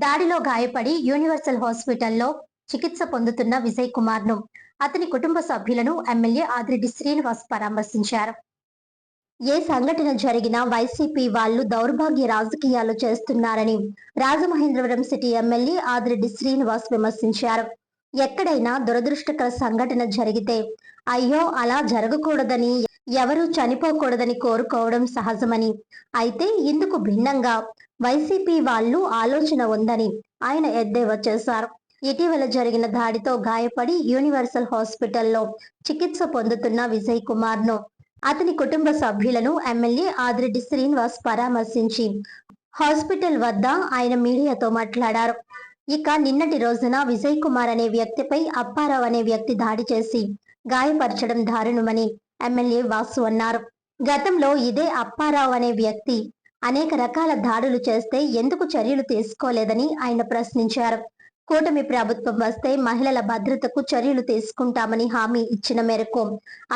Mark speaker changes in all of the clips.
Speaker 1: దాడిలో గాయపడి యూనివర్సల్ హాస్పిటల్లో చికిత్స పొందుతున్న విజయ్ కుమార్ ను అతని కుటుంబ సభ్యులను ఎమ్మెల్యే ఆదిరెడ్డి శ్రీనివాస్ పరామర్శించారు. ఏ సంఘటన జరిగినా వైసీపీ వాళ్లు దౌర్భాగ్య రాజకీయాలు చేస్తున్నారని రాజమహేంద్రవరం సిటీ ఎమ్మెల్యే ఆదిరెడ్డి శ్రీనివాస్ విమర్శించారు. ఎక్కడైనా దురదృష్టకర సంఘటన జరిగితే అయ్యో అలా జరగకూడదని, ఎవరూ చనిపోకూడదని కోరుకోవడం సహజమని, అయితే ఇందుకు భిన్నంగా వైసీపీ వాళ్లు ఆలోచన ఉందని ఆయన ఎద్దేవా చేశారు. ఇటీవల జరిగిన దాడితో గాయపడి యూనివర్సల్ హాస్పిటల్లో చికిత్స పొందుతున్న విజయ్ కుమార్ ను అతని కుటుంబ సభ్యులను ఎమ్మెల్యే ఆదిరెడ్డి శ్రీనివాస్ పరామర్శించి హాస్పిటల్ వద్ద ఆయన మీడియాతో మాట్లాడారు. ఇక నిన్నటి రోజున విజయ్ కుమార్ అనే వ్యక్తిపై అప్పారావు అనే వ్యక్తి దాడి చేసి గాయపరచడం దారుణమని ఎమ్మెల్యే వాసు అన్నారు. గతంలో ఇదే అప్పారావు అనే వ్యక్తి అనేక రకాల దాడులు చేస్తే ఎందుకు చర్యలు తీసుకోలేదని ఆయన ప్రశ్నించారు. కూటమి ప్రభుత్వం వస్తే మహిళల భద్రతకు చర్యలు తీసుకుంటామని హామీ ఇచ్చిన మేరకు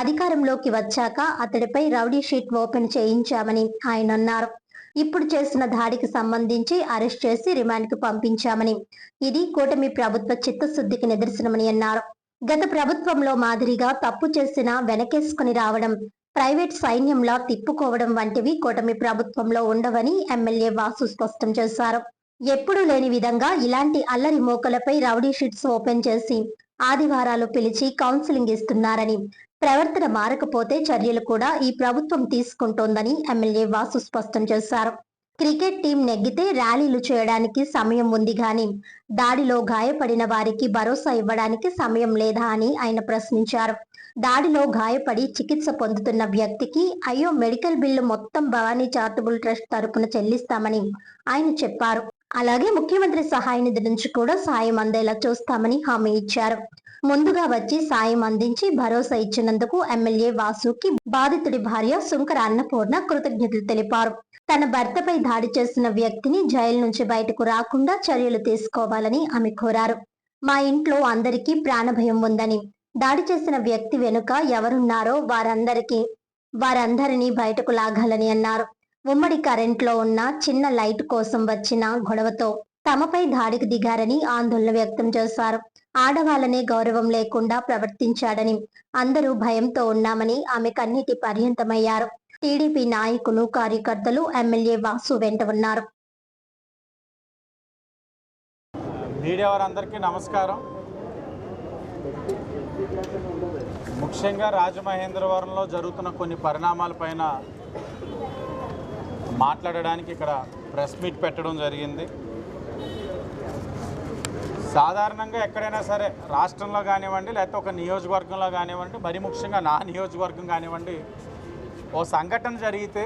Speaker 1: అధికారంలోకి వచ్చాక అతడిపై రౌడీ షీట్ ఓపెన్ చేయించామని ఆయన అన్నారు. ఇప్పుడు చేసిన దాడికి సంబంధించి అరెస్ట్ చేసి రిమాండ్కు పంపించామని, ఇది కూటమి ప్రభుత్వ చిత్తశుద్ధికి నిదర్శనమని అన్నారు. గత ప్రభుత్వంలో మాదిరిగా తప్పు చేసినా వెనకేసుకుని రావడం, ప్రైవేట్ సైన్యంలా తిప్పుకోవడం వంటివి కూటమి ప్రభుత్వంలో ఉండవని ఎమ్మెల్యే వాసు స్పష్టం చేశారు. ఎప్పుడూ లేని విధంగా ఇలాంటి అల్లరి మోకలపై రౌడీ షీట్స్ ఓపెన్ చేసి ఆదివారాలు పిలిచి కౌన్సిలింగ్ ఇస్తున్నారని, ప్రవర్తన మారకపోతే చర్యలు కూడా ఈ ప్రభుత్వం తీసుకుంటోందని ఎమ్మెల్యే వాసు స్పష్టం చేశారు. క్రికెట్ టీం నెగ్గితే ర్యాలీలు చేయడానికి సమయం ఉంది గాని దాడిలో గాయపడిన వారికి భరోసా ఇవ్వడానికి సమయం లేదా అని ఆయన ప్రశ్నించారు. దాడిలో గాయపడి చికిత్స పొందుతున్న వ్యక్తికి అయ్యో మెడికల్ బిల్లు మొత్తం భవానీ చారిటబుల్ ట్రస్ట్ తరపున చెల్లిస్తామని ఆయన చెప్పారు. అలాగే ముఖ్యమంత్రి సహాయ నిధి నుంచి కూడా సాయం అందేలా చూస్తామని హామీ ఇచ్చారు. ముందుగా వచ్చి సాయం అందించి భరోసా ఇచ్చినందుకు ఎమ్మెల్యే వాసుకి బాధితుడి భార్య సుంకర అన్నపూర్ణ కృతజ్ఞతలు తెలిపారు. తన భర్తపై దాడి చేసిన వ్యక్తిని జైలు నుంచి బయటకు రాకుండా చర్యలు తీసుకోవాలని ఆమె కోరారు. మా ఇంట్లో అందరికీ ప్రాణభయం ఉందని, దాడి చేసిన వ్యక్తి వెనుక ఎవరున్నారో వారందరినీ బయటకు లాగాలని అన్నారు. ఉమ్మడి కరెంట్లో ఉన్న చిన్న లైట్ కోసం వచ్చిన గొడవతో తమపై దాడికి దిగారని ఆందోళన వ్యక్తం చేశారు. ఆడవాళ్ళనే గౌరవం లేకుండా ప్రవర్తించాడని, అందరూ భయంతో ఉన్నామని ఆమె కన్నీటి పర్యంతమయ్యారు. టీడీపీ నాయకులు, కార్యకర్తలు ఎమ్మెల్యే వాసు వెంట ఉన్నారు.
Speaker 2: మీడియా వారందరికీ నమస్కారం. ముఖ్యంగా రాజమహేంద్రవరంలో జరుగుతున్న కొన్ని పరిణామాలపైన మాట్లాడడానికి ఇక్కడ ప్రెస్ మీట్ పెట్టడం జరిగింది. సాధారణంగా ఎక్కడైనా సరే రాష్ట్రంలో కానివ్వండి, లేకపోతే ఒక నియోజకవర్గంలో కానివ్వండి, మరి ముఖ్యంగా నా నియోజకవర్గం కానివ్వండి, ఓ సంఘటన జరిగితే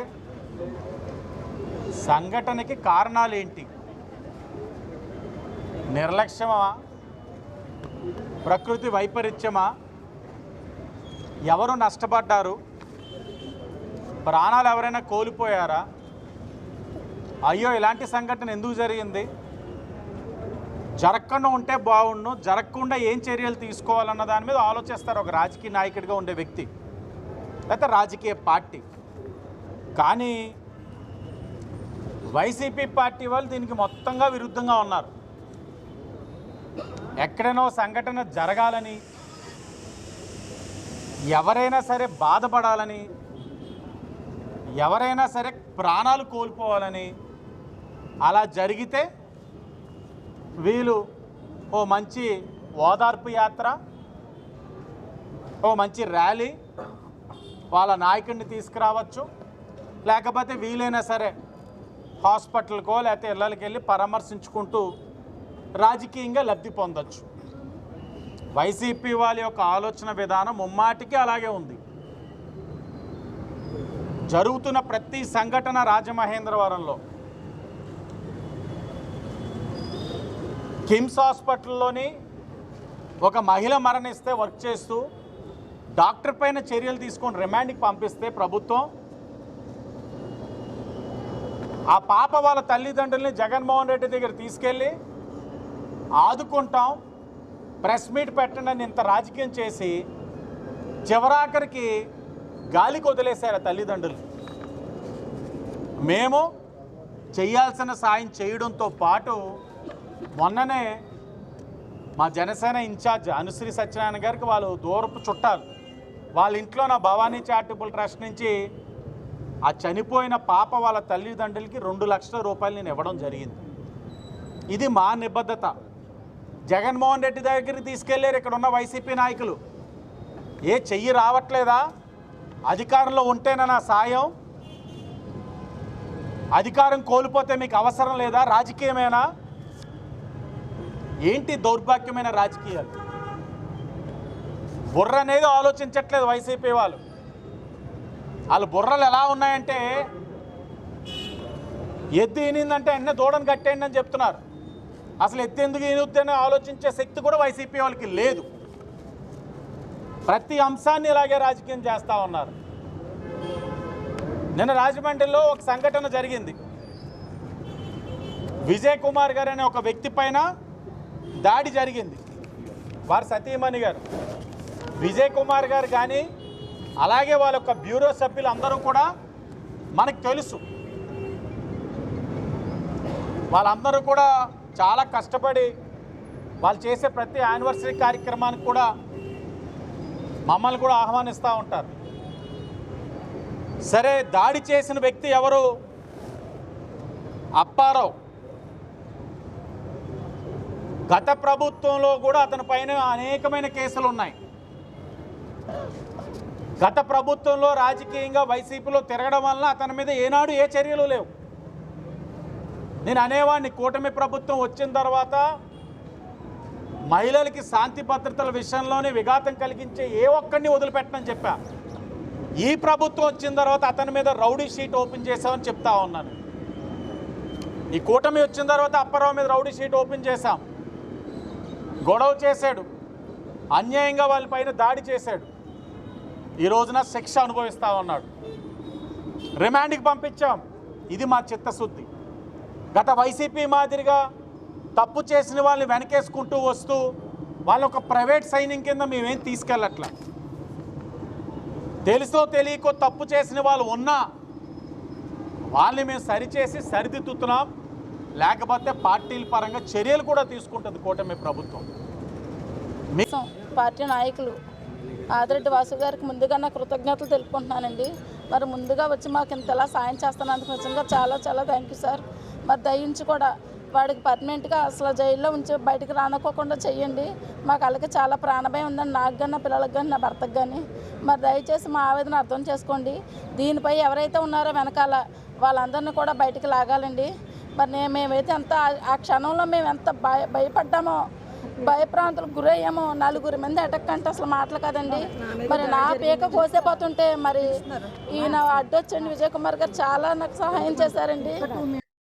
Speaker 2: సంఘటనకి కారణాలు ఏంటి, నిర్లక్ష్యమా, ప్రకృతి వైపరీత్యమా, ఎవరు నష్టపడ్డారు, ప్రాణాలు ఎవరైనా కోల్పోయారా, అయ్యో ఇలాంటి సంఘటన ఎందుకు జరిగింది, జరగకుండా ఉంటే బాగుండు, జరగకుండా ఏం చర్యలు తీసుకోవాలన్న దాని మీద ఆలోచిస్తారు ఒక రాజకీయ నాయకుడిగా ఉండే వ్యక్తి, లేకపోతే రాజకీయ పార్టీ. కానీ వైసీపీ పార్టీ వాళ్ళు దీనికి మొత్తంగా విరుద్ధంగా ఉన్నారు. ఎక్కడైనా సంఘటన జరగాలని, ఎవరైనా సరే బాధపడాలని, ఎవరైనా సరే ప్రాణాలు కోల్పోవాలని, అలా జరిగితే వీళ్ళు ఓ మంచి ఓదార్పు యాత్ర, ఓ మంచి ర్యాలీ, వాళ్ళ నాయకుడిని తీసుకురావచ్చు, లేకపోతే వీలైనా సరే హాస్పిటల్కో లేకపోతే ఇళ్ళకి వెళ్ళి పరామర్శించుకుంటూ రాజకీయంగా లబ్ధి పొందొచ్చు. వైసీపీ వాళ్ళ యొక్క ఆలోచన విధానం ముమ్మాటికి అలాగే ఉంది. జరుగుతున్న ప్రతి సంఘటన రాజమహేంద్రవరంలో కిమ్స్ హాస్పిటల్లోని ఒక మహిళ మరణిస్తే వర్క్ చేస్తూ డాక్టర్ పైన చర్యలు తీసుకొని రిమాండ్కి పంపిస్తే ప్రభుత్వం ఆ పాప వాళ్ళ తల్లిదండ్రుల్ని జగన్మోహన్ రెడ్డి దగ్గర తీసుకెళ్ళి ఆదుకుంటాం, ప్రెస్ మీట్ పెట్టండి అని ఇంత రాజకీయం చేసి చివరాఖరికి గాలికి వదిలేశారు తల్లిదండ్రులు. మేము చేయాల్సిన సాయం చేయడంతో పాటు మొన్ననే మా జనసేన ఇన్ఛార్జ్ అనుశ్రీ సత్యనారాయణ గారికి వాళ్ళు దూరపు చుట్టాలు వాళ్ళ ఇంట్లో నా భవానీ చారిటబుల్ ట్రస్ట్ నుంచి ఆ చనిపోయిన పాప వాళ్ళ తల్లిదండ్రులకి 2 లక్షల రూపాయలు నేను ఇవ్వడం జరిగింది. ఇది మా నిబద్ధత. జగన్మోహన్ రెడ్డి దగ్గరికి తీసుకెళ్ళారు ఇక్కడ ఉన్న వైసీపీ నాయకులు. ఏ చెయ్యి రావట్లేదా? అధికారంలో ఉంటేనా నా సాయం? అధికారం కోల్పోతే మీకు అవసరం లేదా? రాజకీయమేనా? ఏంటి దౌర్భాగ్యమైన రాజకీయాలు? బుర్ర అనేది ఆలోచించట్లేదు వైసీపీ వాళ్ళు. వాళ్ళ బుర్రలు ఎలా ఉన్నాయంటే ఎద్దు ఈనిందంటే అన్నీ దూడను కట్టేయండి అని చెప్తున్నారు. అసలు ఎద్దు ఎందుకు ఈనుద్దని ఆలోచించే శక్తి కూడా వైసీపీ వాళ్ళకి లేదు. ప్రతి అంశాన్ని ఇలాగే రాజకీయం చేస్తూ ఉన్నారు. నిన్న రాజమండ్రిలో ఒక సంఘటన జరిగింది. విజయ్ కుమార్ గారు అనే ఒక వ్యక్తి పైన దాడి జరిగింది. వారి సతీమణి గారు విజయ్ కుమార్ గారు కానీ అలాగే వాళ్ళ యొక్క బ్యూరో సభ్యులు అందరూ కూడా మనకు తెలుసు. వాళ్ళందరూ కూడా చాలా కష్టపడి వాళ్ళు చేసే ప్రతి యానివర్సరీ కార్యక్రమానికి కూడా మమ్మల్ని కూడా ఆహ్వానిస్తూ ఉంటారు. సరే, దాడి చేసిన వ్యక్తి ఎవరు? అప్పారావు. గత ప్రభుత్వంలో కూడా అతని పైన అనేకమైన కేసులు ఉన్నాయి. గత ప్రభుత్వంలో రాజకీయంగా వైసీపీలో తిరగడం వల్ల అతని మీద ఏనాడు ఏ చర్యలు లేవు. నేను అనేవాడిని, కూటమి ప్రభుత్వం వచ్చిన తర్వాత మహిళలకి శాంతి భద్రతల విషయంలోనే విఘాతం కలిగించే ఏ ఒక్కడిని వదిలిపెట్టనని చెప్పా. ఈ ప్రభుత్వం వచ్చిన తర్వాత అతని మీద రౌడీ షీట్ ఓపెన్ చేశామని చెప్తా ఉన్నాను. ఈ కూటమి వచ్చిన తర్వాత అప్పారావు మీద రౌడీ షీట్ ఓపెన్ చేశాం. గొడవ చేశాడు, అన్యాయంగా వాళ్ళ పైన దాడి చేశాడు. ఈ రోజున శిక్ష అనుభవిస్తూ ఉన్నాడు. రిమాండ్కి పంపించాం. ఇది మా చిత్తశుద్ధి. గత వైసీపీ మాదిరిగా తప్పు చేసిన వాళ్ళని వెనకేసుకుంటూ వస్తూ వాళ్ళ ఒక ప్రైవేట్ సైనింగ్ కింద మేమేం తీసుకెళ్ళట్లా. తెలుసో తెలియకో తప్పు చేసిన వాళ్ళు ఉన్నా వాళ్ళని మేము సరిచేసి సరిదిద్దుతున్నాం. లేకపోతే పార్టీల పరంగా చర్యలు కూడా తీసుకుంటుంది కూటమి ప్రభుత్వం.
Speaker 3: పార్టీ నాయకులు ఆదిరెడ్డి వాసు గారికి ముందుగా నా కృతజ్ఞతలు తెలుపుకుంటున్నానండి. మరి ముందుగా వచ్చి మాకు ఇంతలా సాయం చేస్తున్నందుకు నిజంగా చాలా చాలా థ్యాంక్ యూ సార్. మరి దయించి కూడా వాడికి పర్మనెంట్గా అసలు జైల్లో ఉంచి బయటకు రానుకోకుండా చెయ్యండి. మాకు అలాగే చాలా ప్రాణభయం ఉందండి, నాకు కానీ నా పిల్లలకు కానీ నా భర్తకు కానీ. మరి దయచేసి మా ఆవేదన అర్థం చేసుకోండి. దీనిపై ఎవరైతే ఉన్నారో వెనకాల వాళ్ళందరినీ కూడా బయటికి లాగాలండి. మరి మేమైతే ఎంత ఆ క్షణంలో మేము ఎంత భయపడ్డామో, భయప్రాంతులకు గురయ్యామో. 4 మంది అటాక్ అంటే అసలు మాటలు కదండి. మరి నా పీక కోసేపోతుంటే మరి ఈయన అడ్డొచ్చండి విజయ్ కుమార్ గారు చాలా నాకు సహాయం చేశారండి.